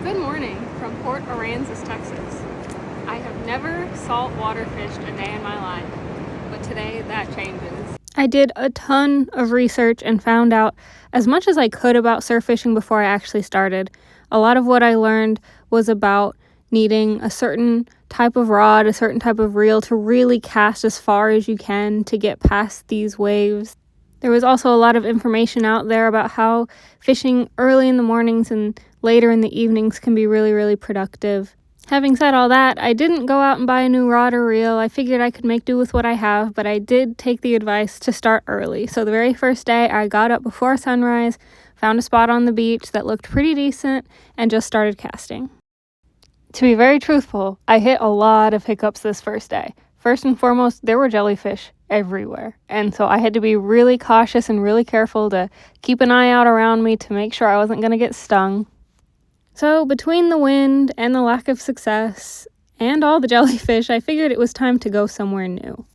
Good morning from Port Aransas, Texas. I have never saltwater fished a day in my life, but today that changes. I did a ton of research and found out as much as I could about surf fishing before I actually started. A lot of what I learned was about needing a certain type of rod, a certain type of reel to really cast as far as you can to get past these waves. There was also a lot of information out there about how fishing early in the mornings and later in the evenings can be really, really productive. Having said all that, I didn't go out and buy a new rod or reel. I figured I could make do with what I have, but I did take the advice to start early. So the very first day, I got up before sunrise, found a spot on the beach that looked pretty decent, and just started casting. To be very truthful, I hit a lot of hiccups this first day. First and foremost, there were jellyfish everywhere, and so I had to be really cautious and really careful to keep an eye out around me to make sure I wasn't going to get stung. So between the wind and the lack of success and all the jellyfish, I figured it was time to go somewhere new.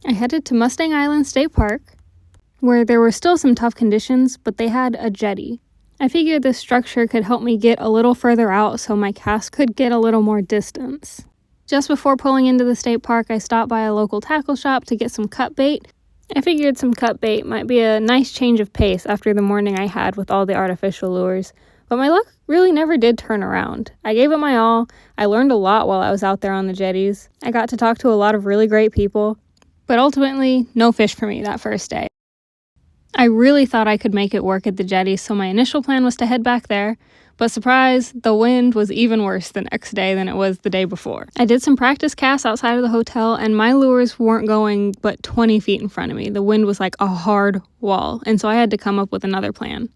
I headed to Mustang Island State Park, where there were still some tough conditions, but they had a jetty. I figured this structure could help me get a little further out so my cast could get a little more distance. Just before pulling into the state park, I stopped by a local tackle shop to get some cut bait. I figured some cut bait might be a nice change of pace after the morning I had with all the artificial lures. But my luck really never did turn around. I gave it my all. I learned a lot while I was out there on the jetties. I got to talk to a lot of really great people. But ultimately, no fish for me that first day. I really thought I could make it work at the jetties, so my initial plan was to head back there. But surprise, the wind was even worse the next day than it was the day before. I did some practice casts outside of the hotel, and my lures weren't going but 20 feet in front of me. The wind was like a hard wall, and so I had to come up with another plan.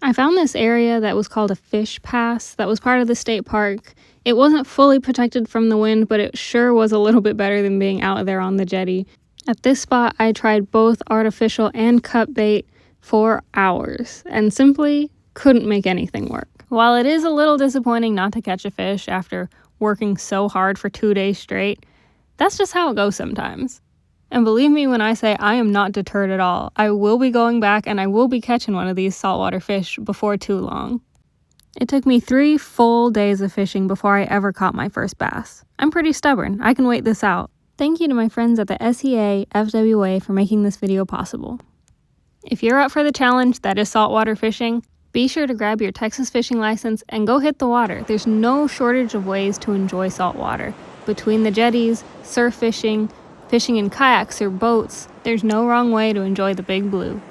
I found this area that was called a fish pass that was part of the state park. It wasn't fully protected from the wind, but it sure was a little bit better than being out there on the jetty. At this spot, I tried both artificial and cut bait for hours, and simply couldn't make anything work. While it is a little disappointing not to catch a fish after working so hard for 2 days straight, that's just how it goes sometimes. And believe me when I say I am not deterred at all. I will be going back and I will be catching one of these saltwater fish before too long. It took me 3 full days of fishing before I ever caught my first bass. I'm pretty stubborn. I can wait this out. Thank you to my friends at the SEA FWA for making this video possible. If you're up for the challenge that is saltwater fishing, be sure to grab your Texas fishing license and go hit the water. There's no shortage of ways to enjoy saltwater. Between the jetties, surf fishing, fishing in kayaks or boats, there's no wrong way to enjoy the big blue.